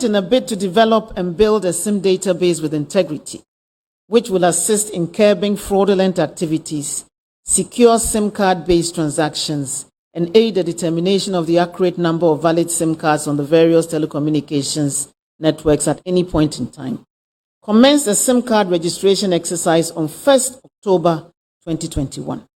in a bid to develop and build a SIM database with integrity, which will assist in curbing fraudulent activities, secure SIM card-based transactions, and aid the determination of the accurate number of valid SIM cards on the various telecommunications networks at any point in time, commenced a SIM card registration exercise on 1st October 2021.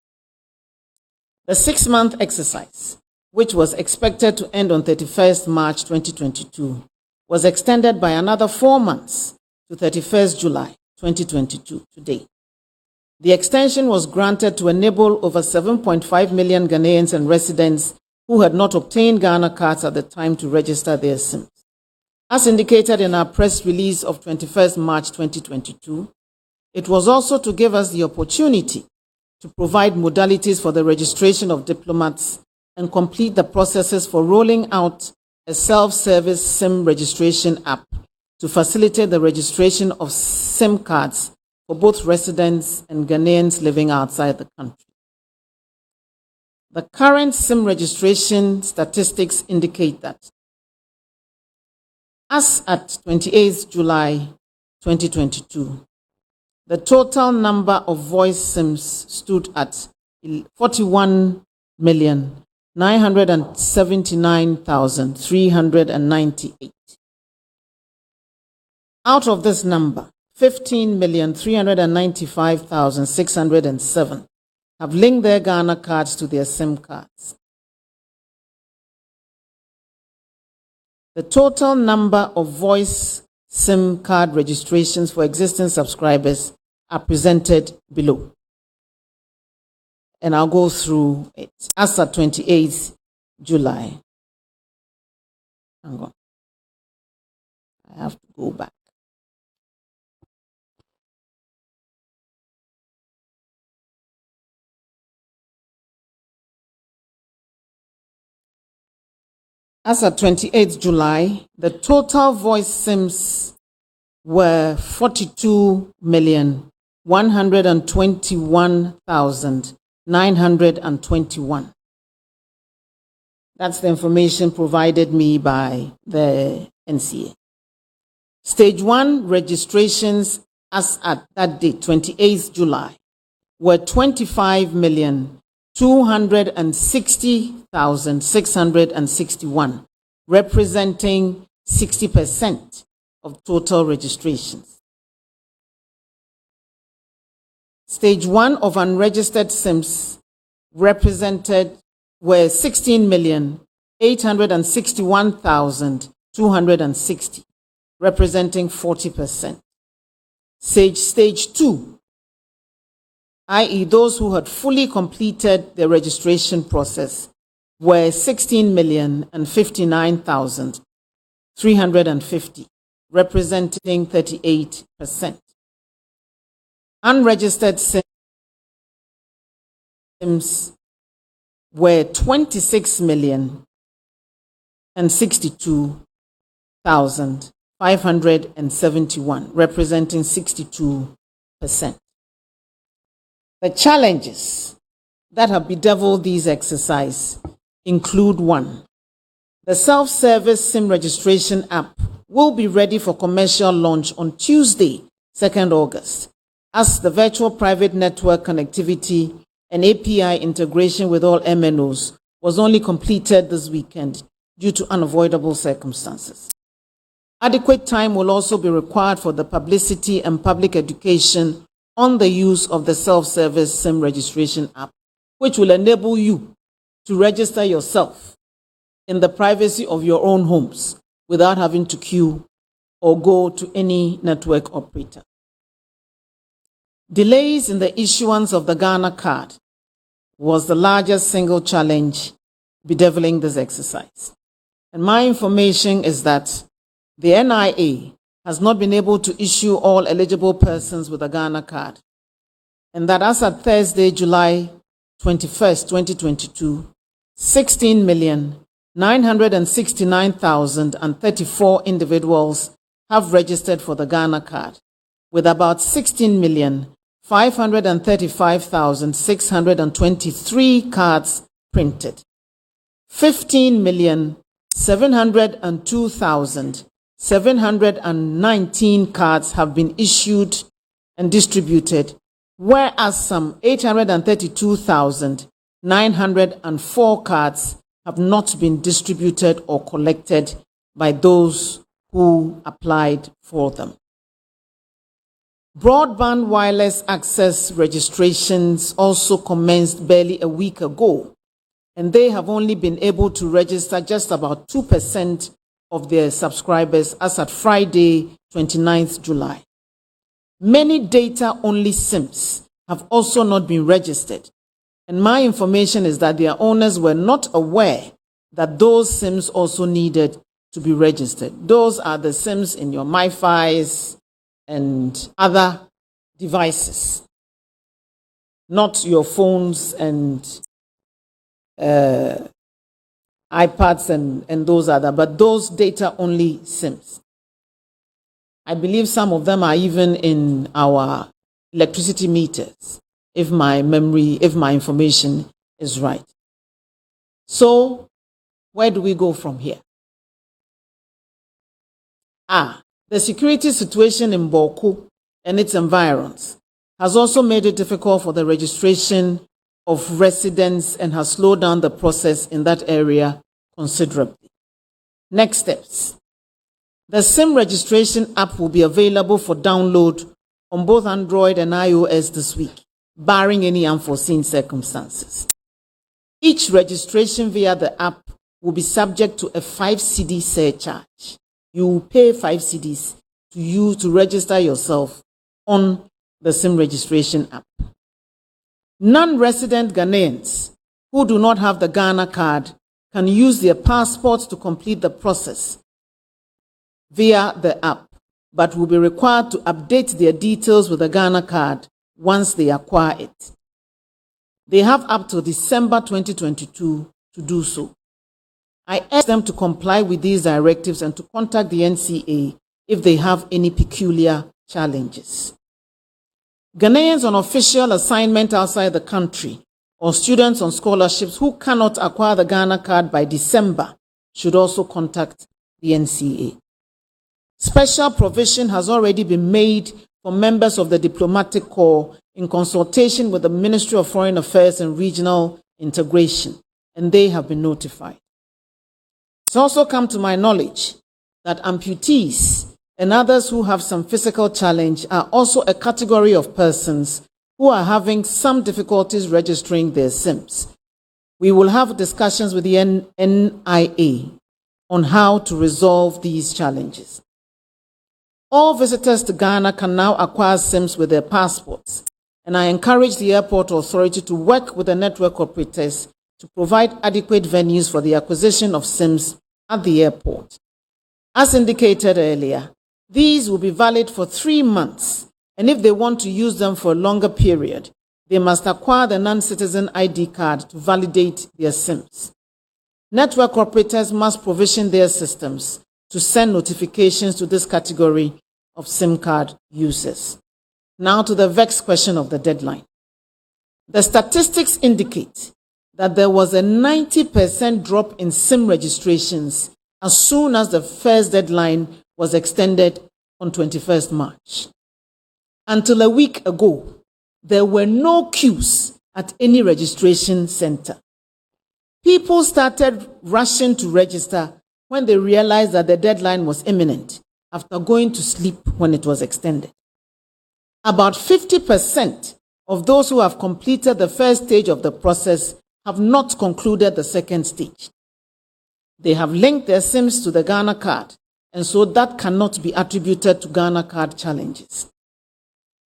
The 6-month exercise, which was expected to end on 31st March 2022, was extended by another 4 months to 31st July 2022 today. The extension was granted to enable over 7.5 million Ghanaians and residents who had not obtained Ghana cards at the time to register their SIMs. As indicated in our press release of 21st March 2022, it was also to give us the opportunity to provide modalities for the registration of diplomats and complete the processes for rolling out a self-service SIM registration app to facilitate the registration of SIM cards for both residents and Ghanaians living outside the country. The current SIM registration statistics indicate that as at 28th July 2022, the total number of voice SIMs stood at 41,979,398. Out of this number, 15,395,607 have linked their Ghana cards to their SIM cards. The total number of voice SIM card registrations for existing subscribers are presented below. And I'll go through it. As at 28th July. Hang on. I have to go back. As at 28th July, the total voice SIMs were 42,121,921. That's the information provided me by the NCA. Stage 1 registrations as at that date, 28th July, were 25,260,661, representing 60% of total registrations. Stage 1 of unregistered SIMs were 16,861,260, representing 40%. Stage 2, i.e. those who had fully completed the registration process, were 16,059,350, representing 38%. Unregistered SIMs were 26,062,571, representing 62%. The challenges that have bedeviled these exercises include: 1. The self-service SIM registration app will be ready for commercial launch on Tuesday, 2nd August, as the virtual private network connectivity and API integration with all MNOs was only completed this weekend due to unavoidable circumstances. Adequate time will also be required for the publicity and public education on the use of the self-service SIM registration app, which will enable you to register yourself in the privacy of your own homes without having to queue or go to any network operator. Delays in the issuance of the Ghana card was the largest single challenge bedeviling this exercise. And my information is that the NIA has not been able to issue all eligible persons with a Ghana card, and that as of Thursday, July 21st, 2022, 16,969,034 individuals have registered for the Ghana card, with about 16,535,623 cards printed. 15,702,000 719 cards have been issued and distributed, whereas some 832,904 cards have not been distributed or collected by those who applied for them. Broadband wireless access registrations also commenced barely a week ago, and they have only been able to register just about 2% of their subscribers as at Friday, 29th July. Many data-only SIMs have also not been registered, and my information is that their owners were not aware that those SIMs also needed to be registered. Those are the SIMs in your MiFis and other devices, not your phones and iPads and those other, but those data-only SIMs. I believe some of them are even in our electricity meters, if my information is right. So, where do we go from here? The security situation in Bawku and its environs has also made it difficult for the registration of residents and has slowed down the process in that area considerably. Next steps. The SIM registration app will be available for download on both Android and iOS this week, barring any unforeseen circumstances. Each registration via the app will be subject to a 5 cedi surcharge. You will pay 5 cedis to register yourself on the SIM registration app. Non-resident Ghanaians who do not have the Ghana card can use their passports to complete the process via the app, but will be required to update their details with the Ghana card once they acquire it. They have up to December 2022 to do so. I urge them to comply with these directives and to contact the NCA if they have any peculiar challenges. Ghanaians on official assignment outside the country or students on scholarships who cannot acquire the Ghana card by December should also contact the NCA. Special provision has already been made for members of the diplomatic corps in consultation with the Ministry of Foreign Affairs and Regional Integration, and they have been notified. It's also come to my knowledge that amputees and others who have some physical challenge are also a category of persons who are having some difficulties registering their SIMs. We will have discussions with the NIA on how to resolve these challenges. All visitors to Ghana can now acquire SIMs with their passports, and I encourage the airport authority to work with the network operators to provide adequate venues for the acquisition of SIMs at the airport. As indicated earlier, these will be valid for 3 months, and if they want to use them for a longer period, they must acquire the non-citizen ID card to validate their SIMs. Network operators must provision their systems to send notifications to this category of SIM card users. Now to the vexed question of the deadline. The statistics indicate that there was a 90% drop in SIM registrations as soon as the first deadline was extended on 21st March. Until a week ago, there were no queues at any registration center. People started rushing to register when they realized that the deadline was imminent after going to sleep when it was extended. About 50% of those who have completed the first stage of the process have not concluded the second stage. They have linked their SIMs to the Ghana card, and so that cannot be attributed to Ghana card challenges.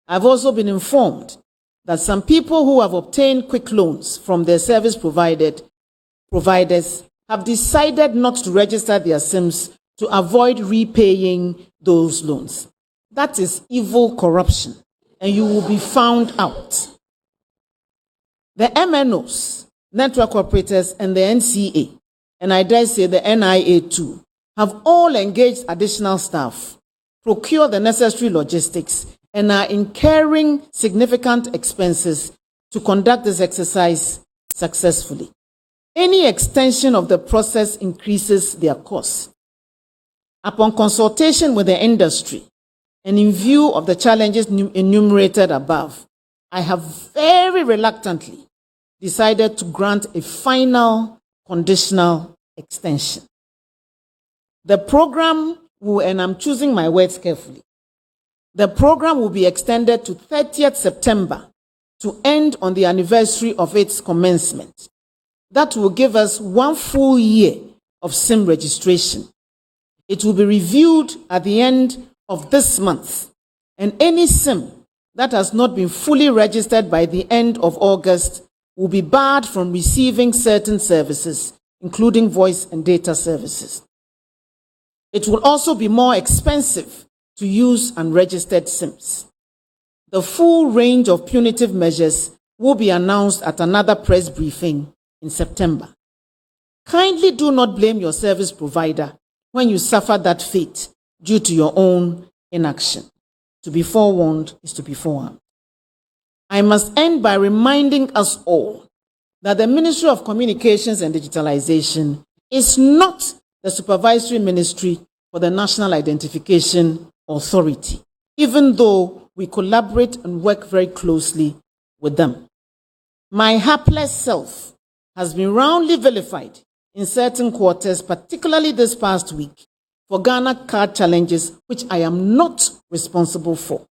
I've also been informed that some people who have obtained quick loans from their service providers have decided not to register their SIMs to avoid repaying those loans. That is evil corruption, and you will be found out. The MNOs, network operators, and the NCA, and I dare say the NIA too, have all engaged additional staff, procured the necessary logistics, and are incurring significant expenses to conduct this exercise successfully. Any extension of the process increases their costs. Upon consultation with the industry, and in view of the challenges enumerated above, I have very reluctantly decided to grant a final conditional extension. The program will, and I'm choosing my words carefully, the program will be extended to 30th September to end on the anniversary of its commencement. That will give us 1 full year of SIM registration. It will be reviewed at the end of this month, and any SIM that has not been fully registered by the end of August will be barred from receiving certain services, including voice and data services. It will also be more expensive to use unregistered SIMs. The full range of punitive measures will be announced at another press briefing in September. Kindly do not blame your service provider when you suffer that fate due to your own inaction. To be forewarned is to be forearmed. I must end by reminding us all that the Ministry of Communications and Digitalization is not the supervisory ministry for the National Identification Authority, even though we collaborate and work very closely with them. My hapless self has been roundly vilified in certain quarters, particularly this past week, for Ghana card challenges which I am not responsible for.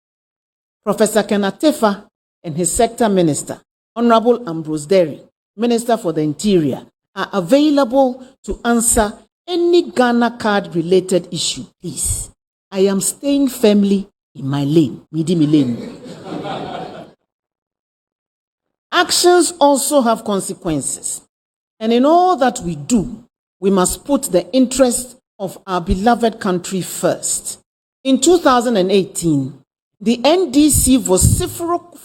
Professor Kente and his sector minister, Honorable Ambrose Derry, Minister for the Interior, are available to answer any Ghana card related issue, please. I am staying firmly in my lane, Midimi lane. Actions also have consequences. And in all that we do, we must put the interest of our beloved country first. In 2018, the NDC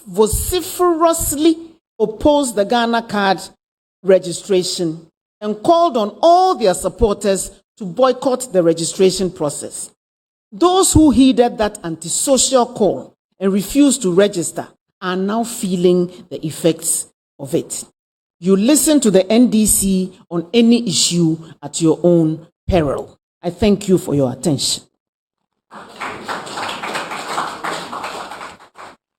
vociferously opposed the Ghana card registration and called on all their supporters to boycott the registration process. Those who heeded that antisocial call and refused to register are now feeling the effects of it. You listen to the NDC on any issue at your own peril. I thank you for your attention.